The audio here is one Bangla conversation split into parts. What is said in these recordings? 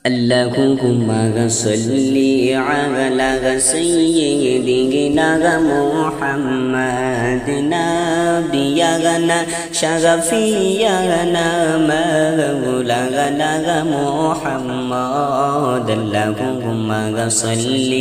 اللهم صل على سيدنا محمد نبينا شفيعنا مولانا محمد اللهم صل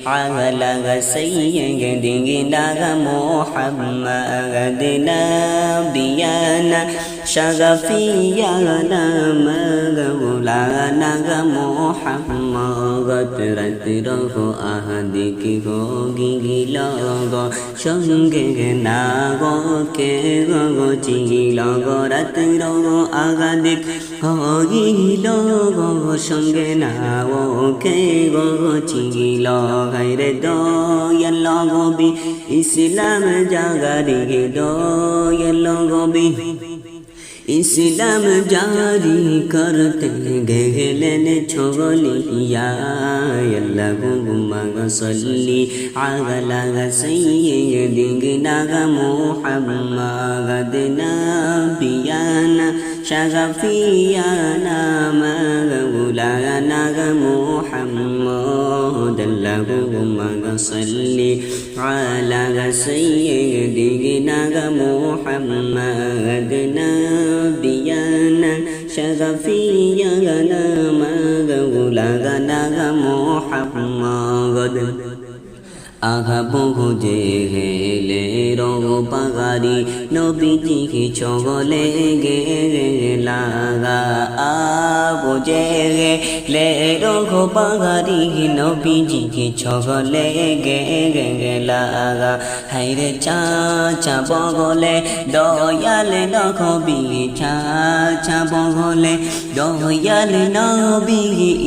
على سيدنا محمد نبينا شفيعنا مولانا محمد رتره أهدك غيل সঙ্গে না গো কে গো চিল গো রতরে أهدك غيل সঙ্গে না গো কে গো চিল গায়রে দয়াল গবি ইসলাম জাগারি দয়াল গবি ইসলাম জারি করতে গেলেন ছলিয়া আল্লাহুম্মা সাল্লি আলা সাইয়্যিদিনা মুহাম্মাদ নাবিয়ানা শাফিয়ানা মাওলানা মুহাম্মদ আল্লাহুম্মা সাল্লি আলা সাইয়্যিদিনা মুহাম্মাদ نبينا شفيعنا مولانا محمد আগা বুঝে গেলে রঙ পাগারি নবীজি চলে গেলা বুঝে গেলে রঙ পাগারি নবীজি চলে গেলা হাইরে চাচা বগলে দয়াল নবী চাচা বগলে দয়াল নবী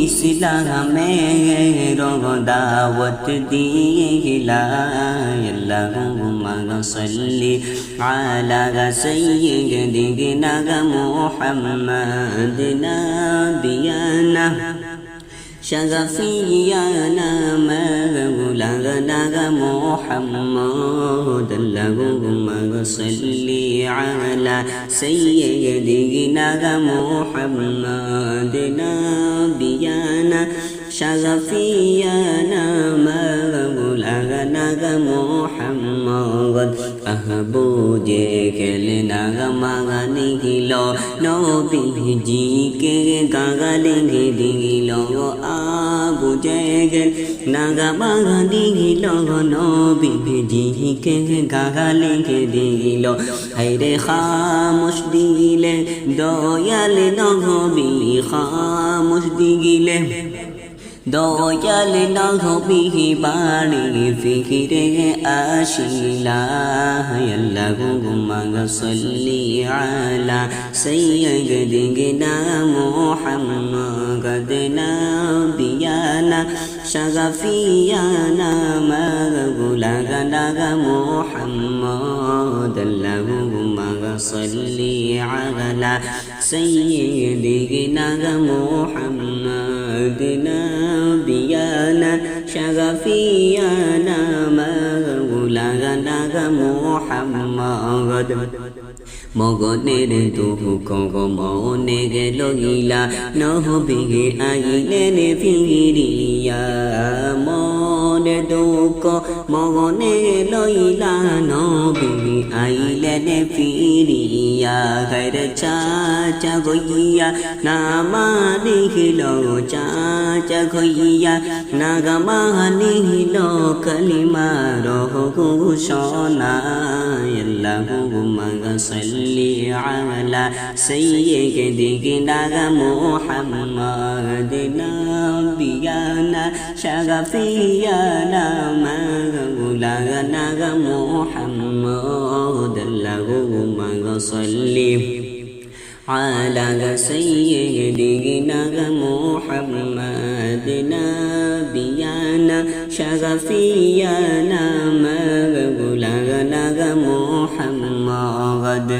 ইসলামের দাওয়াত দিয়ে اللهم صل على سيدنا محمد نبينا شفيعنا مولانا محمد اللهم صل على سيدنا محمد نبينا شفيعنا مولانا محمد বুঝে গেলেনা মাগানি গিল নবীজি কে গাগালে দিল বুঝে গেল নাগা মাগানি গিল নবীজি কে গাগালে দিল হায়রে খামোশ দিলে দয়াল নবী খামোশ দিলে দয়াল নবী বাড়ি ফিরে আসিলা আল্লাহুম্মা সাল্লি আলা সাইয়্যিদিনা মুহাম্মাদ নাবিয়ানা শাফিয়ানা মাওলানা মুহাম্মাদ আল্লাহুম্মা সাল্লি আলা সাইয়্যিদিনা মুহাম্মাদ نبينا شفيعنا مولانا محمد মগনের দুঃখ মনে গেল গিলা নবী আইলেন ফিরিয়া মনে দুঃখ মগনে লইলা নবী আইলেন ফিরিয়া ঘর চাচা গইয়া নামানি হিল চাচা গইয়া নাগমানি হিল কলিমা রঘুষণা আল্লাহুম্মা সাল্লি আলা সাইয়্যিদিনা মুহাম্মাদ নাবিয়ানা শাফিয়ানা মাওলানা মুহাম্মাদ আল্লাহুম্মা সাল্লি على سيدنا محمد نبينا شفيعنا مولانا محمد